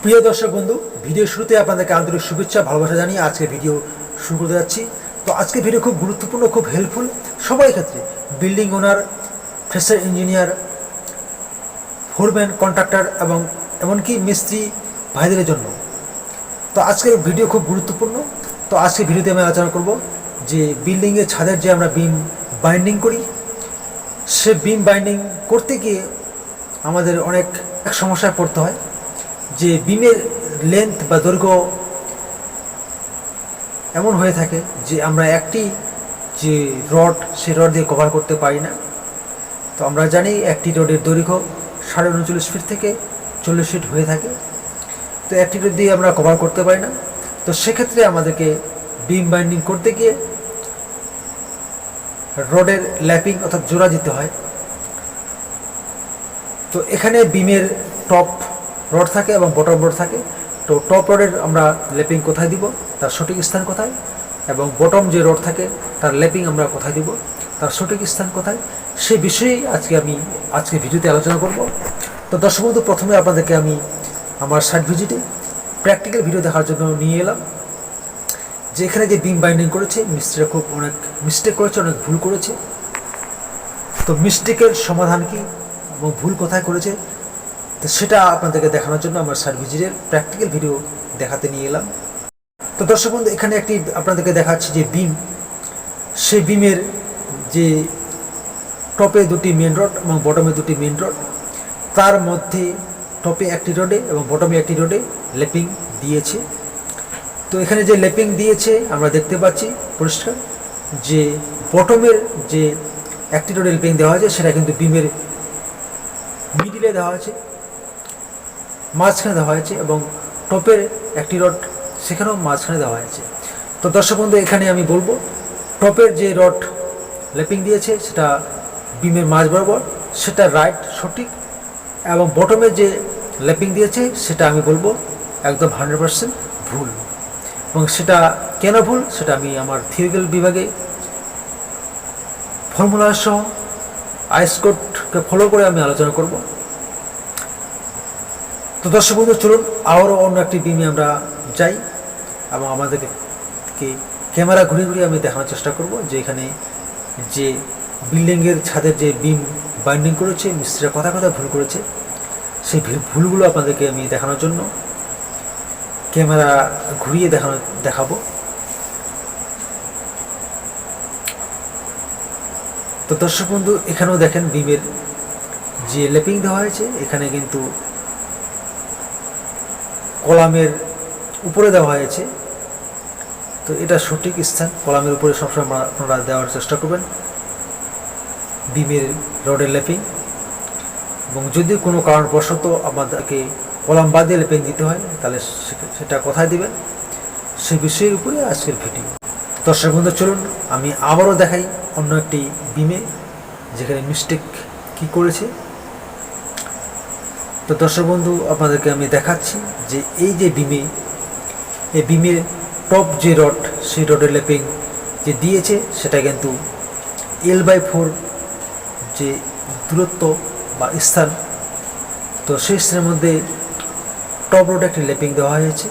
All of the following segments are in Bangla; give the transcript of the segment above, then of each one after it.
প্রিয় দর্শক বন্ধু, ভিডিও শুরুতে আপনাদেরকে আন্তরিক শুভেচ্ছা ভালোবাসা জানিয়ে আজকে ভিডিও শুরু করতে যাচ্ছি। তো আজকের ভিডিও খুব গুরুত্বপূর্ণ, খুব হেল্পফুল সবাই ক্ষেত্রে, বিল্ডিং ওনার, ফ্রেশার ইঞ্জিনিয়ার, ফোরম্যান, কন্ট্রাক্টর এবং এমনকি মিস্ত্রি ভাইদের জন্য। তো আজকের ভিডিও খুব গুরুত্বপূর্ণ। তো আজকে ভিডিওতে আমি আলোচনা করব যে বিল্ডিংয়ের ছাদের যে আমরা বিম বাইন্ডিং করি, সে বিম বাইন্ডিং করতে গিয়ে আমাদের অনেক সমস্যায় পড়তে হয়। যে বিমের লেন্থ বা দৈর্ঘ্য এমন হয়ে থাকে যে আমরা একটি যে রড, সেই রড দিয়ে কভার করতে পারি না। তো আমরা জানি একটি রডের দৈর্ঘ্য 39.5 ফিট থেকে 40 ফিট হয়ে থাকে। তো একটি রড দিয়ে আমরা কভার করতে পারি না। তো সেক্ষেত্রে আমাদেরকে বিম বাইন্ডিং করতে গিয়ে রডের ল্যাপিং অর্থাৎ জোড়া দিতে হয়। তো এখানে বিমের টপ রড থাকে এবং বটম রড থাকে। তো টপ রডের আমরা ল্যাপিং কোথায় দিব, তার সঠিক স্থান কোথায়, এবং বটম যে রড থাকে তার ল্যাপিং আমরা কোথায় দিব, তার সঠিক স্থান কোথায়, সে বিষয়ে আজকে ভিডিওতে আলোচনা করব। তো দর্শক বন্ধু, প্রথমে আপনাদেরকে আমি আমার সাইট ভিজিটে প্র্যাকটিক্যাল ভিডিও দেখার জন্য নিয়ে এলাম। যে এখানে যে বিম বাইন্ডিং করেছে, মিস্ত্রিরা খুব অনেক মিস্টেক করেছে, অনেক ভুল করেছে। তো মিস্টেকের সমাধান কি এবং ভুল কোথায় করেছে, তো সেটা আপনাদেরকে দেখানোর জন্য আমার সাইট ভিজিটের প্র্যাকটিক্যাল ভিডিও দেখাতে নিয়ে এলাম। তো দর্শক বন্ধু, এখানে একটি আপনাদেরকে দেখাচ্ছি যে বিম, সেই বিমের যে টপে দুটি মেন রড এবং বটমে দুটি মেন রড, তার মধ্যে টপে একটি রডে এবং বটমে একটি রডে লেপিং দিয়েছে। তো এখানে যে লেপিং দিয়েছে আমরা দেখতে পাচ্ছি পরিষ্কার যে বটমের যে একটি রডে লেপিং দেওয়া হয়েছে সেটা কিন্তু বিমের মিডিলে দেওয়া হয়েছে, মাঝখানে দেওয়া হয়েছে, এবং টপের একটি রড সেখানেও মাঝখানে দেওয়া হয়েছে। তো দর্শক বন্ধু, এখানে আমি বলবো টপের যে রড লেপিং দিয়েছে সেটা বিমের মাঝ বরাবর, সেটা রাইট, সঠিক। এবং বটমের যে লেপিং দিয়েছে সেটা আমি বলবো একদম 100% ভুল। এবং সেটা কেন ভুল সেটা আমি আমার থিওরিক্যাল বিভাগে ফর্মুলা সহ আইস কোডকে ফলো করে আমি আলোচনা করব। তো দর্শক বন্ধু, চলুন আবারও অন্য একটি বিমে আমরা যাই এবং আমাদেরকে ক্যামেরা ঘুরে ঘুরে আমি দেখানোর চেষ্টা করব যে এখানে যে বিল্ডিংয়ের ছাদের যে বিম বাইন্ডিং করেছে, মিস্ত্রিরা কথা ভুল করেছে, সেই ভুলগুলো আপনাদেরকে আমি দেখানোর জন্য ক্যামেরা ঘুরিয়ে দেখাবো। তো দর্শক বন্ধু, এখানেও দেখেন বিমের যে লেপিং দেওয়া হয়েছে, এখানে কিন্তু কলামের উপরে দেওয়া হয়েছে। তো এটা সঠিক স্থান, কলামের উপরে সবসময় আপনারা দেওয়ার চেষ্টা করবেন বিমের রডের লেপিং। এবং যদি কোনো কারণবশত আমাদেরকে কলাম বাদ দিয়ে লেপিং দিতে হয়, তাহলে সেটা কোথায় দিবেন, সে বিষয়ের উপরে আজকের ভিডিও। দর্শক বন্ধু, চলুন আমি আবারও দেখাই অন্য একটি বিমে যেখানে মিস্টেক কি করেছে। তো দর্শক বন্ধু, আপনাদেরকে আমি দেখাচ্ছি যে এই যে বিমে, এই বিমের টপ যে রড, সেই রডের লেপিং যে দিয়েছে সেটা কিন্তু L/4 যে দূরত্ব বা স্থান, তো সেই স্থানের মধ্যে টপ রোডে একটি লেপিং দেওয়া হয়েছে।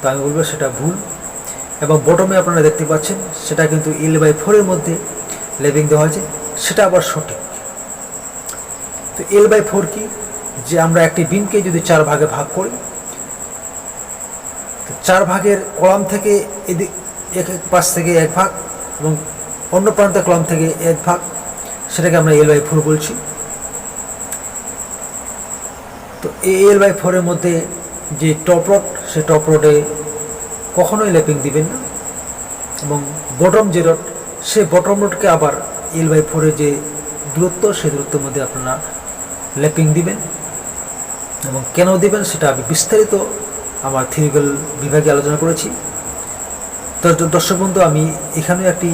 তো আমি বলবো সেটা ভুল। এবং বটমে আপনারা দেখতে পাচ্ছেন সেটা কিন্তু L/4 এর মধ্যে লেপিং দেওয়া হয়েছে, সেটা আবার সঠিক। তো L/4 কি, যে আমরা একটি বিমকে যদি 4 ভাগে ভাগ করি, তো 4 ভাগের কলাম থেকে এক পাশ থেকে 1 ভাগ এবং অন্য প্রান্তের কলাম থেকে 1 ভাগ, সেটাকে আমরা L/4 বলছি। তো এই L/4 এর মধ্যে যে টপ রড, সেই টপ রডে কখনোই লেপিং দিবেন না। এবং বটম যে রড, সেই বটম রডকে আবার L/4 এর যে দূরত্ব, সেই দূরত্বের মধ্যে আপনারা লেপিং দিবেন। এবং কেন দিবেন সেটা আমি বিস্তারিত আমার থিওরিক্যাল বিভাগে আলোচনা করেছি। তো দর্শক বন্ধু, আমি এখানে একটি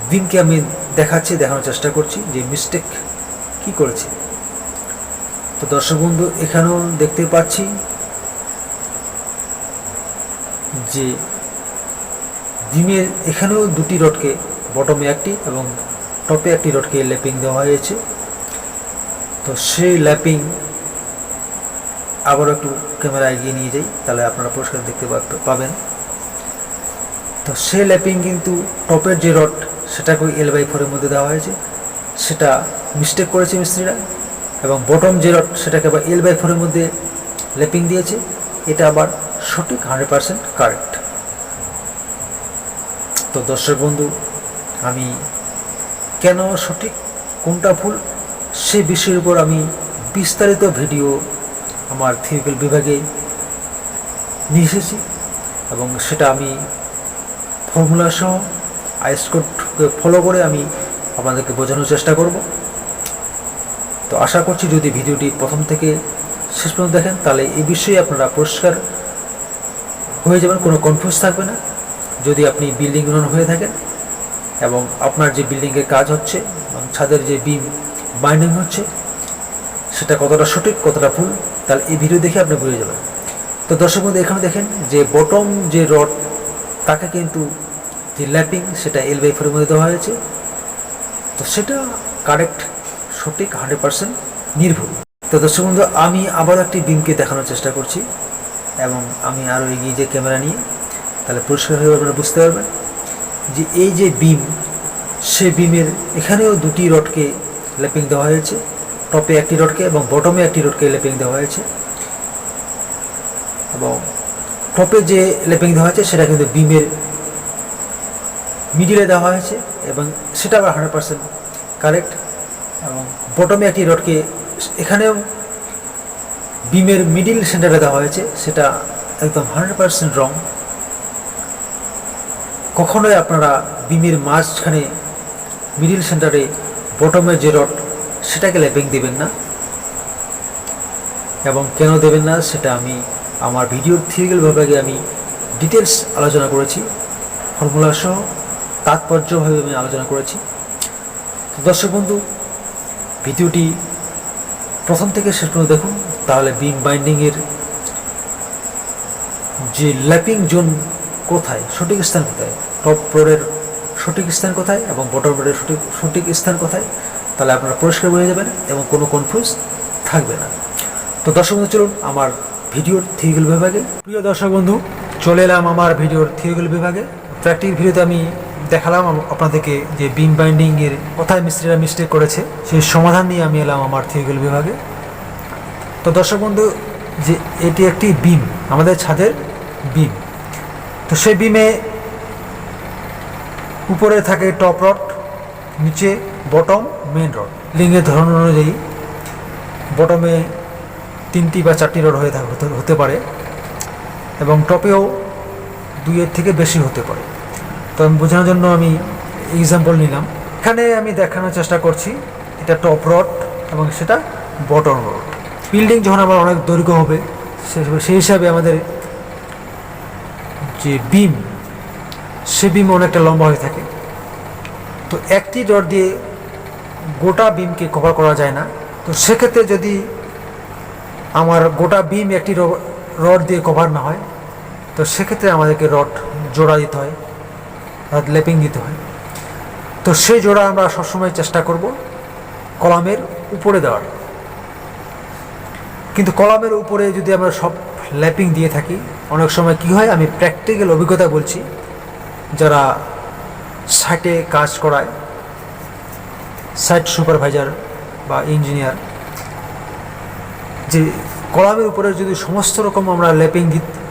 বিমকে আমি দেখানোর চেষ্টা করছি যে মিস্টেক কি করেছে। তো দর্শক বন্ধু, এখানেও দেখতে পাচ্ছি যে বিমের এখানেও দুটি রডকে, বটমে একটি এবং টপে একটি রডকে ল্যাপিং দেওয়া হয়েছে। তো সেই ল্যাপিং আবারও একটু ক্যামেরা এগিয়ে নিয়ে যাই, তাহলে আপনারা পরিষ্কার দেখতে পাবেন। তো সে ল্যাপিং কিন্তু টপের যে রড সেটাকে L/4 মধ্যে দেওয়া হয়েছে, সেটা মিস্টেক করেছে মিস্ত্রিরা, এবং বটম যে রড সেটাকে আবার L/4 মধ্যে ল্যাপিং দিয়েছে। এটা আবার সঠিক 100% কারেক্ট। তো দর্শক বন্ধু, আমি কেন সঠিক কোনটা ভুল সে বিষয়ের উপর আমি বিস্তারিত ভিডিও আমার থিওরিক্যাল বিভাগে নিয়ে এসেছি, এবং সেটা আমি ফর্মুলা সহ আইএস কোডকে ফলো করে আমি আপনাদেরকে বোঝানোর চেষ্টা করব। তো আশা করছি যদি ভিডিওটি প্রথম থেকে শেষ পর্যন্ত দেখেন তাহলে এই বিষয়ে আপনারা পরিষ্কার হয়ে যাবেন, কোনো কনফিউজ থাকবে না। যদি আপনি বিল্ডিং ওনার হয়ে থাকেন এবং আপনার যে বিল্ডিংয়ের কাজ হচ্ছে এবং ছাদের যে বিম বাইন্ডিং হচ্ছে সেটা কতটা সঠিক কতটা ভুল, তাহলে এই ভিডিও দেখে আপনি বুঝে যাবেন। তো দর্শক বন্ধু, এখানে দেখেন যে বটম যে রড তাকে কিন্তু যে ল্যাপিং সেটা L/4 মধ্যে দেওয়া হয়েছে। তো সেটা কারেক্ট, সঠিক, 100% নির্ভুল। তো দর্শক বন্ধু, আমি আবার একটি বিমকে দেখানোর চেষ্টা করছি এবং আমি আরও এগিয়ে যে ক্যামেরা নিয়ে, তাহলে পরিষ্কারভাবে আপনারা বুঝতে পারবেন যে এই যে বিম, সে বিমের এখানেও দুটি রডকে ল্যাপিং দেওয়া হয়েছে, টপে একটি রডকে এবং বটমে একটি রডকে ল্যাপিং দেওয়া হয়েছে। এবং টপে যে ল্যাপিং দেওয়া হয়েছে সেটা কিন্তু বিমের মিডিলে দেওয়া হয়েছে এবং সেটা আবার 100% কারেক্ট। এবং বটমে একটি রডকে এখানেও বিমের মিডিল সেন্টারে দেওয়া হয়েছে, সেটা একদম 100% রং। কখনোই আপনারা বিমের মাঝখানে মিডিল সেন্টারে বটমের যে রড সেটাকে ল্যাপিং দেবেন না, এবং কেন দেবেন না সেটা আমি আমার ভিডিওর থিওরিক্যাল বিভাগে আমি ডিটেলস আলোচনা করেছি, ফর্মুলা সহ তাৎপর্যভাবে আমি আলোচনা করেছি। তো দর্শক বন্ধু, ভিডিওটি প্রথম থেকে শেষ পর্যন্ত দেখুন, তাহলে বিম বাইন্ডিংয়ের যে ল্যাপিং জোন কোথায়, সঠিক স্থান কোথায়, টপ রোডের সঠিক স্থান কোথায় এবং বটম রোডের সঠিক স্থান কোথায়, তাহলে আপনারা পরিষ্কার বুঝে যাবেন এবং কোনো কনফিউজ থাকবে না। তো দর্শক বন্ধু, চলুন আমার ভিডিওর থিওরিক্যাল বিভাগে। প্রিয় দর্শক বন্ধু, চলে এলাম আমার ভিডিওর থিওরিক্যাল বিভাগে। প্র্যাকটিক্যাল ভিডিওতে আমি দেখালাম আপনাদেরকে যে বিম বাইন্ডিংয়ের কোথায় মিস্ত্রিরা মিস্টেক করেছে, সেই সমাধান নিয়ে আমি এলাম আমার থিওরিক্যাল বিভাগে। তো দর্শক বন্ধু, যে এটি একটি বিম, আমাদের ছাদের বিম। তো সেই বিমে উপরে থাকে টপ রড, নিচে বটম, মেন রড। লিঙ্গের ধরন অনুযায়ী বটমে 3টি বা 4টি রড হতে পারে এবং টপেও 2-এর থেকে বেশি হতে পারে। তো আমি বোঝানোর জন্য আমি এক্সাম্পল নিলাম। এখানে আমি দেখানোর চেষ্টা করছি এটা টপ রড এবং সেটা বটম রড। বিল্ডিং যখন আমার অনেক দৈর্ঘ্য হবে সেই হিসাবে আমাদের যে বিম, সে বিম অনেকটা লম্বা হয়ে থাকে। তো একটি রড দিয়ে গোটা বিমকে কভার করা যায় না। তো সেক্ষেত্রে যদি আমার গোটা বিম একটি রড দিয়ে কভার না হয়, তো সেক্ষেত্রে আমাদেরকে রড জোড়া দিতে হয়, রড ল্যাপিং দিতে হয়। তো সেই জোড়া আমরা সবসময় চেষ্টা করব কলামের উপরে দেওয়ার। কিন্তু কলামের উপরে যদি আমরা সব ল্যাপিং দিয়ে থাকি, অনেক সময় কি হয়, আমি প্র্যাকটিক্যাল অভিজ্ঞতা বলছি, যারা সাইটে কাজ করায়, সাইট সুপারভাইজার বা ইঞ্জিনিয়ার, যে কলামের উপরে যদি সমস্ত রকম আমরা ল্যাপিং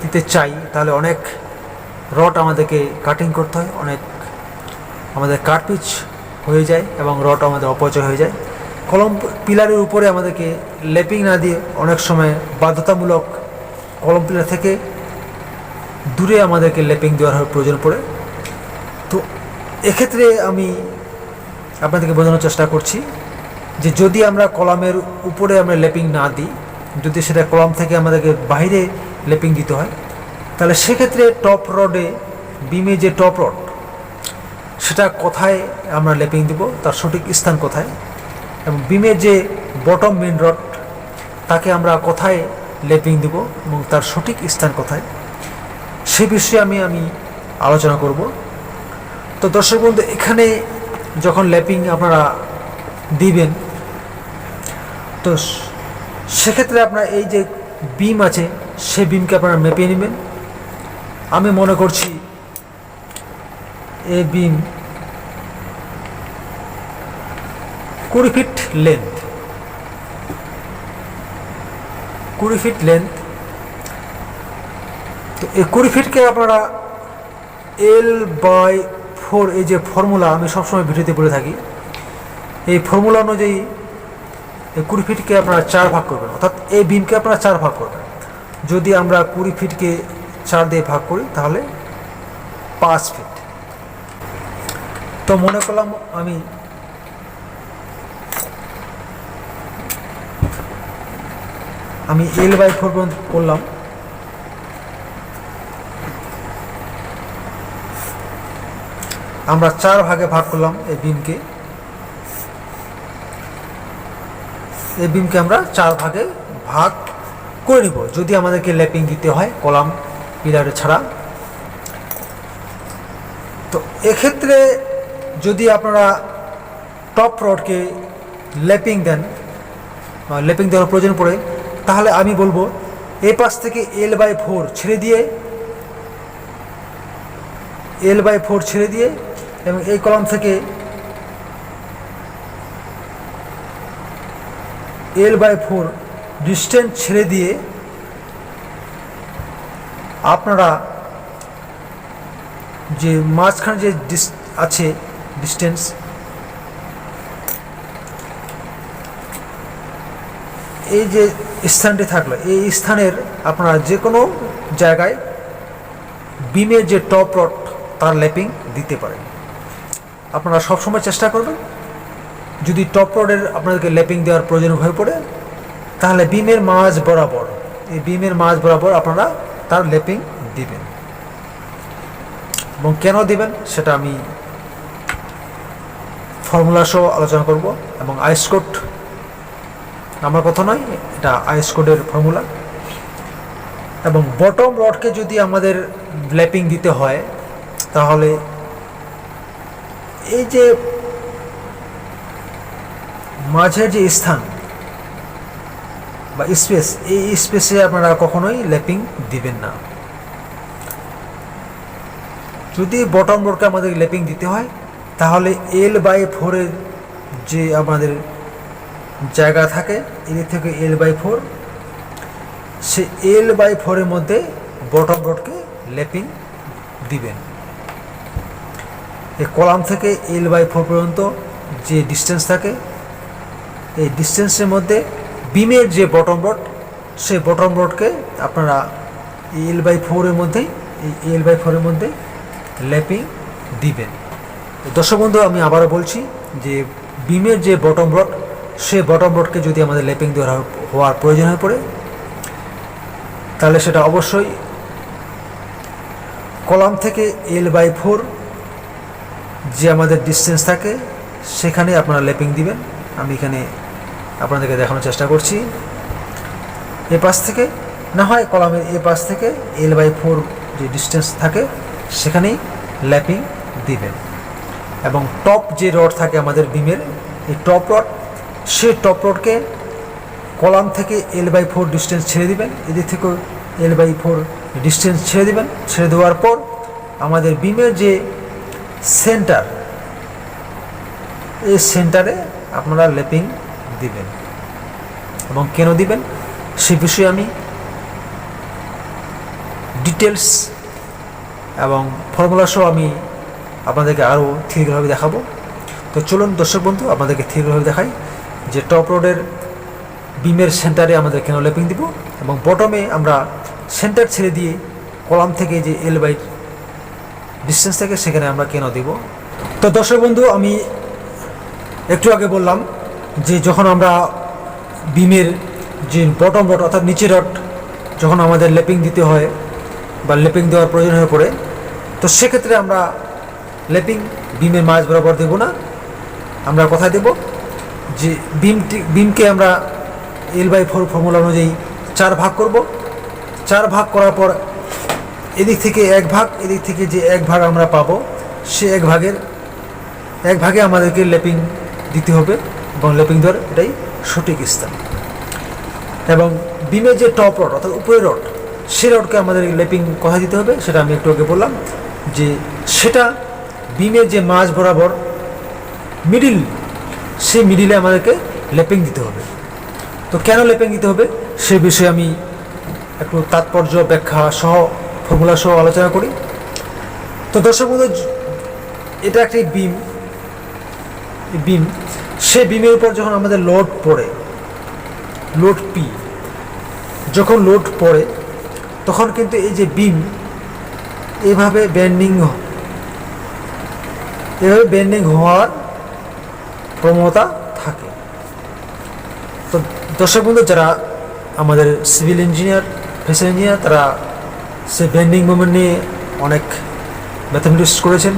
দিতে চাই, তাহলে অনেক রড আমাদেরকে কাটিং করতে হয়, অনেক আমাদের কাটপিচ হয়ে যায় এবং রড আমাদের অপচয় হয়ে যায়। কলম পিলারের উপরে আমাদেরকে ল্যাপিং না দিয়ে অনেক সময় বাধ্যতামূলক কলম পিলার থেকে দূরে আমাদেরকে ল্যাপিং দেওয়ার প্রয়োজন পড়ে। তো এক্ষেত্রে আমি আপনাদেরকে বোঝানোর চেষ্টা করছি যে যদি আমরা কলামের উপরে আমরা ল্যাপিং না দিই, যদি সেটা কলাম থেকে আমাদেরকে বাইরে ল্যাপিং দিতে হয়, তাহলে সেক্ষেত্রে টপ রডে, বিমে যে টপ রড সেটা কোথায় আমরা ল্যাপিং দিব, তার সঠিক স্থান কোথায়, এবং বিমের যে বটম মেন রড তাকে আমরা কোথায় ল্যাপিং দিব এবং তার সঠিক স্থান কোথায়, সে বিষয়ে আমি আলোচনা করব। তো দর্শক বন্ধু, এখানে যখন ল্যাপিং আপনারা দিবেন, তো সেক্ষেত্রে আপনার এই যে বিম আছে সে বিমকে আপনারা মেপে নেবেন। আমি মনে করছি এ বিম 20 ফিট লেন্থ, 20 ফিট লেন্থ। তো এই 20 ফিটকে আপনারা L/4 এই যে ফর্মুলা আমি সবসময় ভিডিওতে বলে থাকি, এই ফর্মুলা অনুযায়ী এই 20 ফিটকে আপনারা 4 ভাগ করবেন, অর্থাৎ এই বিমকে আপনারা 4 ভাগ করবেন। যদি আমরা 20 ফিটকে 4 দিয়ে ভাগ করি তাহলে 5 ফিট। তো মনে করলাম আমি L/4 পর্যন্ত করলাম। আমরা 4 ভাগে ভাগ করলাম এই বিমকে আমরা 4 ভাগে ভাগ করে নিব যদি আমাদেরকে ল্যাপিং দিতে হয় কলাম পিলারে ছাড়া। তো এক্ষেত্রে যদি আপনারা টপ রডকে ল্যাপিং দেন, ল্যাপিং দেওয়ার প্রয়োজন পড়ে, তাহলে আমি বলবো এই পাশ থেকে L/4 ছেড়ে দিয়ে এবং এই কলাম থেকে L/4 ডিস্টেন্স ছেড়ে দিয়ে আপনারা যে মাঝখানে যে আছে ডিস্টেন্স, এই যে স্থানটি থাকলো এই স্থানের আপনারা যে কোনো জায়গায় বিমের যে টপ রড তার ল্যাপিং দিতে পারেন। আপনারা সবসময় চেষ্টা করবেন যদি টপ রডের আপনাদেরকে ল্যাপিং দেওয়ার প্রয়োজন হয়ে পড়ে তাহলে বিমের মাঝ বরাবর আপনারা তার ল্যাপিং দিবেন। এবং কেন দিবেন সেটা আমি ফর্মুলা সহ আলোচনা করব। এবং আইস কোড আমার কথা নয়, এটা আইস কোডের ফর্মুলা। এবং বটম রডকে যদি আমাদের ল্যাপিং দিতে হয় তাহলে এই যে মাঝের যে স্থান বা স্পেস, এই স্পেসে আপনারা কখনোই ল্যাপিং দিবেন না। যদি বটম রডকে আমাদের ল্যাপিং দিতে হয় তাহলে L/4 এর যে আমাদের জায়গা থাকে এদিক থেকে L/4, সে L/4 এর মধ্যে বটম রডকে ল্যাপিং দিবেন। এই কলাম থেকে L/4 পর্যন্ত যে ডিস্টেন্স থাকে এই ডিস্টেন্সের মধ্যে বিমের যে বটম রড সেই বটম রডকে আপনারা L/4 এর মধ্যে ল্যাপিং দিবেন। দর্শক বন্ধু, আমি আবারও বলছি যে বিমের যে বটম রড সেই বটম রডকে যদি আমাদের ল্যাপিং হওয়ার প্রয়োজন হয়ে পড়ে তাহলে সেটা অবশ্যই কলাম থেকে L/4 যে আমাদের ডিস্টেন্স থাকে সেখানে আপনারা ল্যাপিং দিবেন। আমি এখানে আপনাদেরকে দেখানোর চেষ্টা করছি। এ পাশ থেকে না হয় কলামের এ পাশ থেকে L/4 যে ডিস্টেন্স থাকে সেখানেই ল্যাপিং দিবেন। এবং টপ যে রড থাকে আমাদের বিমের, এই টপ রড, সেই টপ রডকে কলাম থেকে L/4 ডিস্টেন্স ছেড়ে দিবেন, এদিক থেকে L/4 ডিস্টেন্স ছেড়ে দিবেন। ছেড়ে দেওয়ার পর আমাদের বিমের যে সেন্টার, এই সেন্টারে আপনারা ল্যাপিং দিবেন। এবং কেন দিবেন সে বিষয়ে আমি ডিটেলস এবং ফর্মুলা সহ আমি আপনাদেরকে আরও থিওরিক্যালভাবে দেখাবো। তো চলুন দর্শক বন্ধু আপনাদেরকে থিওরিক্যালভাবে দেখাই যে টপ রডের বিমের সেন্টারে আমাদের কেন ল্যাপিং দিব এবং বটমে আমরা সেন্টার ছেড়ে দিয়ে কলাম থেকে যে L/4 ডিস্টেন্স থেকে সেখানে আমরা কেন দেব। তো দর্শক বন্ধু, আমি একটু আগে বললাম যে যখন আমরা বিমের যে বটম রড অর্থাৎ নিচের রড যখন আমাদের ল্যাপিং দিতে হয় বা ল্যাপিং দেওয়ার প্রয়োজন হয়ে পড়ে, তো সেক্ষেত্রে আমরা ল্যাপিং বিমের মাঝ বরাবর দেব না। আমরা কোথায় দেব যে বিমকে আমরা L/4 ফর্মুলা অনুযায়ী 4 ভাগ করব। 4 ভাগ করার পর এদিক থেকে 1 ভাগ, এদিক থেকে যে 1 ভাগ আমরা পাবো সে 1 ভাগে আমাদেরকে ল্যাপিং দিতে হবে এবং ল্যাপিং দেওয়ার এটাই সঠিক স্থান। এবং বিমের যে টপ রড অর্থাৎ উপরের রড, সে রডকে আমাদের লেপিং কোথায় দিতে হবে সেটা আমি একটু আগে বললাম, যে সেটা বিমের যে মাঝ বরাবর মিডিল, সেই মিডিলে আমাদেরকে লেপিং দিতে হবে। তো কেন লেপিং দিতে হবে সে বিষয়ে আমি একটু তাৎপর্য ব্যাখ্যা সহ ফর্মুলা সহ আলোচনা করি। তো দর্শক বন্ধু, এটা একটি বিম, সে বিমের উপর যখন আমাদের লোড পড়ে, লোড পি যখন লোড পড়ে, তখন কিন্তু এই যে বিম এভাবে বেন্ডিং হওয়ার প্রবণতা থাকে। তো দর্শক বন্ধু, যারা আমাদের সিভিল ইঞ্জিনিয়ার, ফেসিল ইঞ্জিনিয়ার, তারা সে বেন্ডিং মুভমেন্ট নিয়ে অনেক ম্যাথামেটিক্স করেছেন,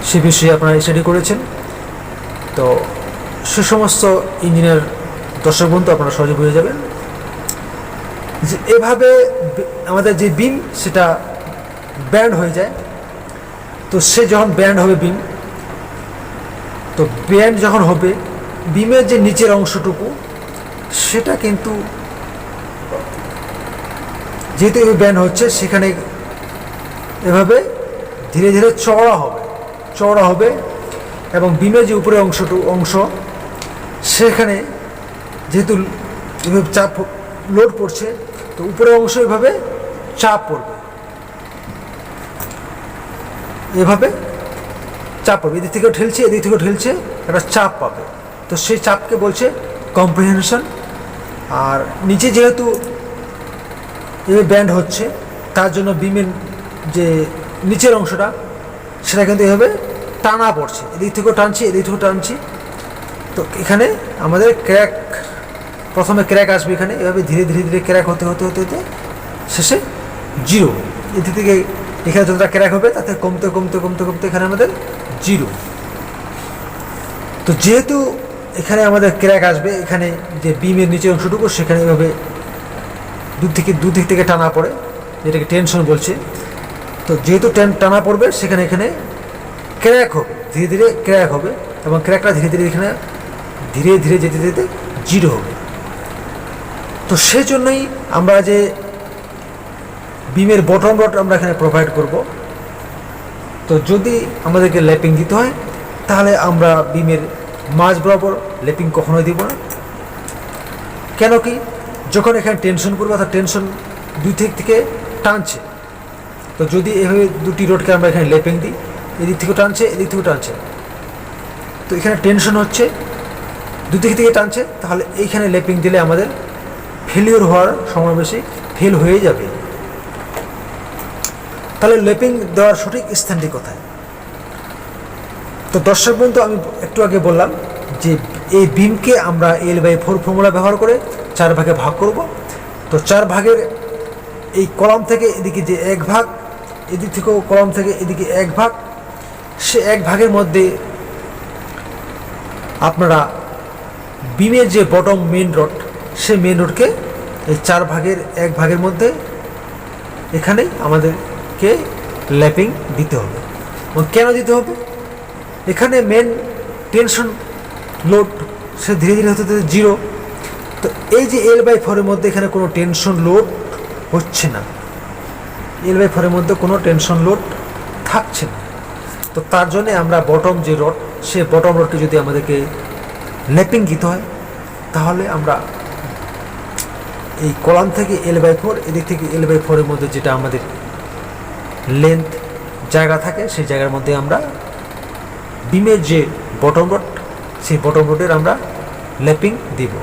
সে বিষয়ে আপনারা স্টাডি করেছেন। তো সে সমস্ত ইঞ্জিনিয়ার দর্শক বন্ধু আপনারা সহজে বুঝে যাবেন যে এভাবে আমাদের যে বিম সেটা ব্যান্ড হয়ে যায়। তো সে যখন ব্যান্ড হবে বিম, তো ব্যান্ড যখন হবে, বিমের যে নিচের অংশটুকু সেটা কিন্তু যেহেতু এই ব্যান্ড হচ্ছে, সেখানে এভাবে ধীরে ধীরে চওড়া হবে এবং বিমের যে উপরের অংশ সেখানে যেহেতু এভাবে চাপ লোড পড়ছে, তো উপরের অংশ এভাবে চাপ পড়বে, এভাবে চাপ পাবে, এদিক থেকেও ঠেলছে, এদিক থেকেও ঠেলছে, একটা চাপ পাবে। তো সেই চাপকে বলছে কম্প্রিহেনশন। আর নিচে যেহেতু এভাবে ব্যান্ড হচ্ছে, তার জন্য বিমের যে নিচের অংশটা সেটা কিন্তু এভাবে টানা পড়ছে, এদিক থেকেও টানছি, এদিক থেকেও টানছি। তো এখানে আমাদের প্রথমে ক্র্যাক আসবে, এখানে এভাবে ধীরে ধীরে ধীরে ক্র্যাক হতে শেষে জিরো। এদিক থেকে এখানে যতটা ক্র্যাক হবে তাতে কমতে এখানে আমাদের জিরো। তো যেহেতু এখানে আমাদের ক্র্যাক আসবে, এখানে যে বিমের নিচের অংশটুকু সেখানে এভাবে দুদিক থেকে টানা পড়ে, যেটাকে টেনশন বলছে। তো যেহেতু টানা পড়বে, সেখানে এখানে ক্র্যাক হবে, ধীরে ধীরে ক্র্যাক হবে এবং ক্র্যাকটা ধীরে ধীরে এখানে ধীরে ধীরে যেতে জিরো হবে। তো সেজন্যই আমরা যে বিমের বটম রড আমরা এখানে প্রোভাইড করব। তো যদি আমাদেরকে ল্যাপিং দিতে হয়, তাহলে আমরা বিমের মাঝ বরাবর ল্যাপিং কখনোই দিব না। কেন কি, যখন এখানে টেনশন করবে, অর্থাৎ টেনশন দুই দিক থেকে টানছে, তো যদি এভাবে দুটি রডকে আমরা এখানে ল্যাপিং দিই, এদিক থেকেও টানছে, এদিক থেকেও টানছে, তো এখানে টেনশন হচ্ছে, দুদিক থেকে টানছে, তাহলে এইখানে ল্যাপিং দিলে আমাদের ফেলিওর হওয়ার সময় বেশি, ফেল হয়ে যাবে। তাহলে ল্যাপিং দেওয়ার সঠিক স্থানটি কোথায়? তো দর্শক বন্ধু, আমি একটু আগে বললাম যে এই বিমকে আমরা L/4 ফর্মুলা ব্যবহার করে 4 ভাগে ভাগ করব। তো 4 ভাগের এই কলাম থেকে এদিকে যে 1 ভাগ, এদিক থেকেও কলাম থেকে এদিকে 1 ভাগ, সে 1 ভাগের মধ্যে আপনারা বিমের যে বটম মেন রড, সে মেন রডকে এই 4 ভাগের 1 ভাগের মধ্যে এখানে আমাদেরকে ল্যাপিং দিতে হবে। এবং কেন দিতে হবে? এখানে মেন টেনশন লোড সে ধীরে ধীরে হতে জিরো। তো এই যে L/4 এর মধ্যে এখানে কোনো টেনশন লোড হচ্ছে না, L/4 এর মধ্যে কোনো টেনশন লোড থাকছে না। তো তার জন্যে আমরা বটম যে রড, সে বটম রডকে যদি আমাদেরকে ল্যাপিং দিতে হয়, তাহলে আমরা এই কলাম থেকে L/4, এদিক থেকে L/4 এর মধ্যে যেটা আমাদের লেন্থ জায়গা থাকে, সেই জায়গার মধ্যে আমরা বিমের যে বটম রড, সেই বটম রডের আমরা ল্যাপিং দিব।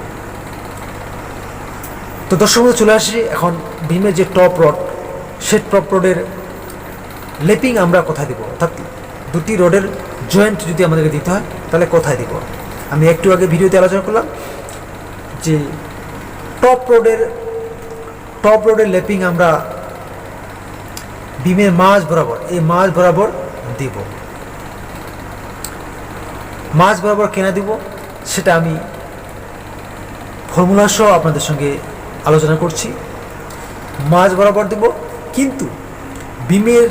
তো দর্শক চলে আসি এখন বিমের যে টপ রড, সেই টপ রডের ল্যাপিং আমরা কোথায় দিব, অর্থাৎ দুটি রডের জয়েন্ট যদি আমাদেরকে দিতে হয়, তাহলে কোথায় দিব? আমি একটু আগে ভিডিওতে আলোচনা করলাম যে টপ রডের ল্যাপিং আমরা বিমের মাঝ বরাবর, এই মাঝ বরাবর দিব। মাঝ বরাবর কেনা দিব সেটা আমি ফর্মুলা সহ আপনাদের সঙ্গে আলোচনা করছি। মাঝ বরাবর দিব, কিন্তু বিমের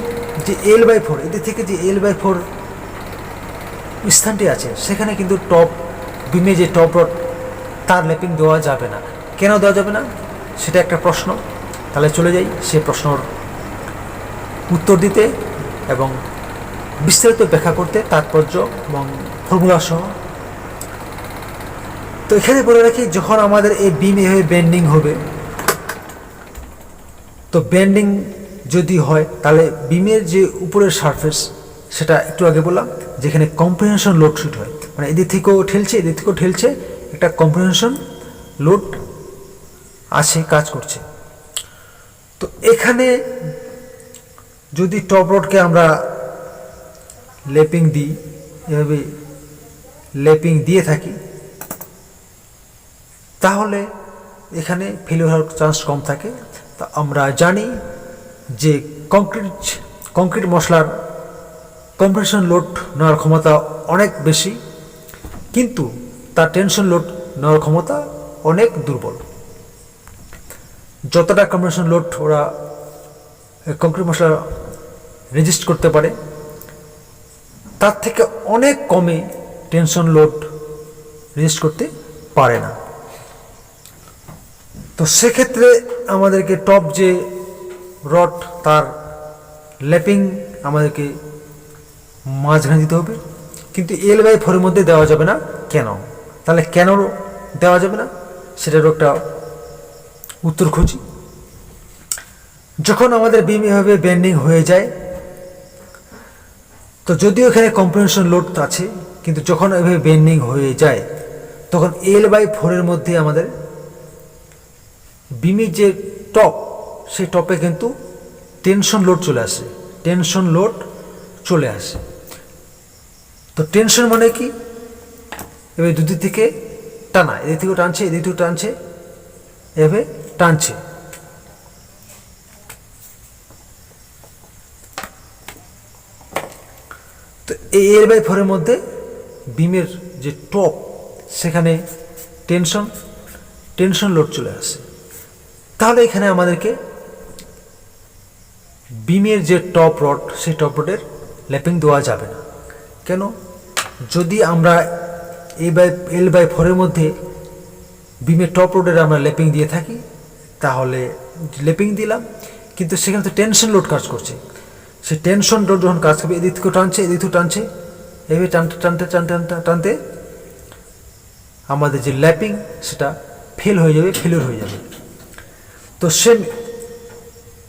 যে L/4, এদের থেকে যে L/4 স্থানটি আছে, সেখানে কিন্তু বিমে যে টপ রড, তার ল্যাপিং দেওয়া যাবে না। কেন দেওয়া যাবে না? সেটা একটা প্রশ্ন। তাহলে চলে যাই সে প্রশ্নর উত্তর দিতে এবং বিস্তারিত ব্যাখ্যা করতে, তাৎপর্য এবং ফর্মুলা সহ। তো এখানে বলে রাখি, যখন আমাদের এই বিম এভাবে বেন্ডিং হবে, তো বেন্ডিং যদি হয় তাহলে বিমের যে উপরের সারফেস, সেটা একটু আগে বললাম যেখানে কম্প্রিহেনশন লোড শুট হয়, মানে এদিক থেকেও ঠেলছে এদিক থেকেও ঠেলছে, একটা কম্প্রিহেনশন লোড আছে, কাজ করছে। তো এখানে যদি টপ রডকে আমরা লেপিং দিই, এভাবে লেপিং দিয়ে থাকি, তাহলে এখানে ফেলিওর হওয়ার চান্স কম থাকে। তা আমরা জানি যে কংক্রিট মশলার কম্প্রেশন লোড নেওয়ার ক্ষমতা অনেক বেশি, কিন্তু তার টেনশন লোড নেওয়ার ক্ষমতা অনেক দুর্বল। যতটা কম্প্রেশন লোড ওরা কংক্রিট মশলা রেজিস্ট করতে পারে, তার থেকে অনেক কমে টেনশন লোড রেজিস্ট করতে পারে না। তো সেক্ষেত্রে আমাদেরকে টপ যে রড, তার ল্যাপিং আমাদেরকে মাঝখানে দিতে হবে, কিন্তু L/4 এর মধ্যে দেওয়া যাবে না। কেন? তাহলে কেন দেওয়া যাবে না সেটারও একটা উত্তর খুঁজি। যখন আমাদের বিম এভাবে বেন্ডিং হয়ে যায়, তো যদিও এখানে কম্প্রেনশন লোড আছে, কিন্তু যখন এভাবে বেন্ডিং হয়ে যায় তখন L/4 এর মধ্যে আমাদের বিমের যে টপ, সেই টপে কিন্তু টেনশন লোড চলে আসে, টেনশন লোড চলে আসে। তো টেনশন মানে কি? এবার দুদিক থেকে টানা, এদিক থেকেও টানছে এদিক থেকেও টানছে, এভাবে টানছে। তো এই L/4 এর মধ্যে বিমের যে টপ, সেখানে টেনশন লোড চলে আসে। তাহলে এখানে আমাদেরকে বিমের যে টপ রড, সেই টপ রডের ল্যাপিং দেওয়া যাবে না। কেন? যদি আমরা L/4 এর মধ্যে বিমের টপ রডের আমরা ল্যাপিং দিয়ে থাকি, তাহলে ল্যাপিং দিলাম, কিন্তু সেখানে তো টেনশন লোড কাজ করছে। সেই টেনশন লোড যখন কাজ করবে, এদিক থেকেও টানছে এদিক থেকেও টানছে, এভাবে টানতে টানতে টানতে টানতে আমাদের যে ল্যাপিং, সেটা ফেলিওর হয়ে যাবে। তো সেম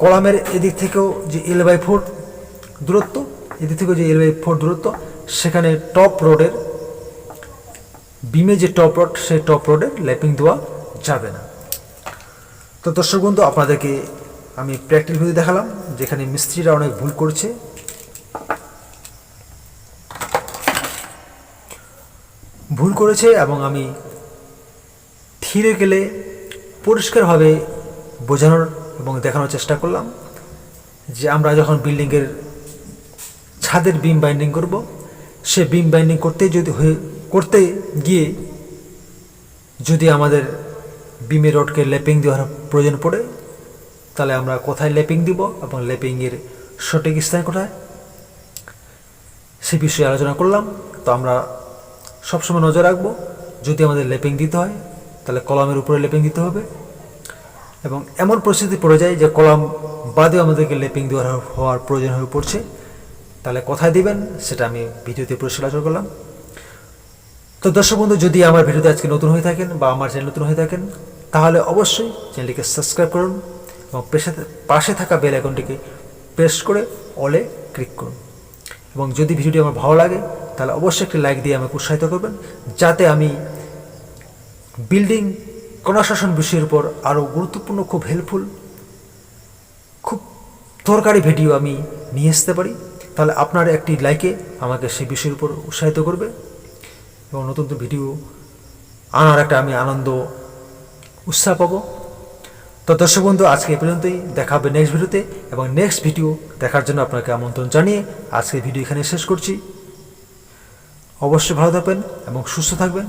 কলামের এদিক থেকেও যে L/4 দূরত্ব, এদিক থেকেও যে L/4 দূরত্ব, সেখানে টপ রডের বিমে যে টপ রড, সেই টপ রডের ল্যাপিং দেওয়া যাবে না। তো দর্শক বন্ধু, আপনাদেরকে আমি প্র্যাকটিক্যাল ভিডিও দেখালাম যেখানে মিস্ত্রিরা অনেক ভুল করেছে এবং আমি ধীরে গেলে পরিষ্কারভাবে বোঝানোর এবং দেখানোর চেষ্টা করলাম যে আমরা যখন বিল্ডিংয়ের ছাদের বিম বাইন্ডিং করব, সে বিম বাইন্ডিং করতে গিয়ে যদি আমাদের বিমের রডকে ল্যাপিং দেওয়ার প্রয়োজন পড়ে, তাহলে আমরা কোথায় ল্যাপিং দিব এবং ল্যাপিংয়ের সঠিক স্থান কোথায়, সে বিষয়ে আলোচনা করলাম। তো আমরা সবসময় নজর রাখবো, যদি আমাদের ল্যাপিং দিতে হয় তাহলে কলামের উপরে ল্যাপিং দিতে হবে, এবং এমন পরিস্থিতি পড়ে যায় যে কলাম বাদেও আমাদেরকে ল্যাপিং হওয়ার প্রয়োজন হয়ে পড়ছে, তাহলে কোথায় দিবেন সেটা আমি ভিডিওতে পরিষ্কার আলোচনা করলাম। তো দর্শক বন্ধু, যদি আমার ভিডিওতে আজকে নতুন হয়ে থাকেন বা আমার চ্যানেল নতুন হয়ে থাকেন, তাহলে অবশ্যই চ্যানেলটিকে সাবস্ক্রাইব করুন এবং পাশে থাকা বেল আইকনটিকে প্রেস করে অলে ক্লিক করুন। এবং যদি ভিডিওটি আমার ভালো লাগে তাহলে অবশ্যই একটি লাইক দিয়ে আমাকে উৎসাহিত করবেন, যাতে আমি বিল্ডিং কনস্ট্রাকশন বিষয়ের উপর আরও গুরুত্বপূর্ণ, খুব হেল্পফুল, খুব দরকারি ভিডিও আমি নিয়ে আসতে পারি। তাহলে আপনার একটি লাইকে আমাকে সেই বিষয়ের উপর উৎসাহিত করবে এবং নতুন নতুন ভিডিও আনার একটা আমি আনন্দ, উৎসাহ পাবো। তো দর্শক বন্ধু, আজকে এই পর্যন্তই। দেখা হবে নেক্সট ভিডিওতে, এবং নেক্সট ভিডিও দেখার জন্য আপনাকে আমন্ত্রণ জানিয়ে আজকে ভিডিও এখানে শেষ করছি। অবশ্যই ভালো থাকবেন এবং সুস্থ থাকবেন।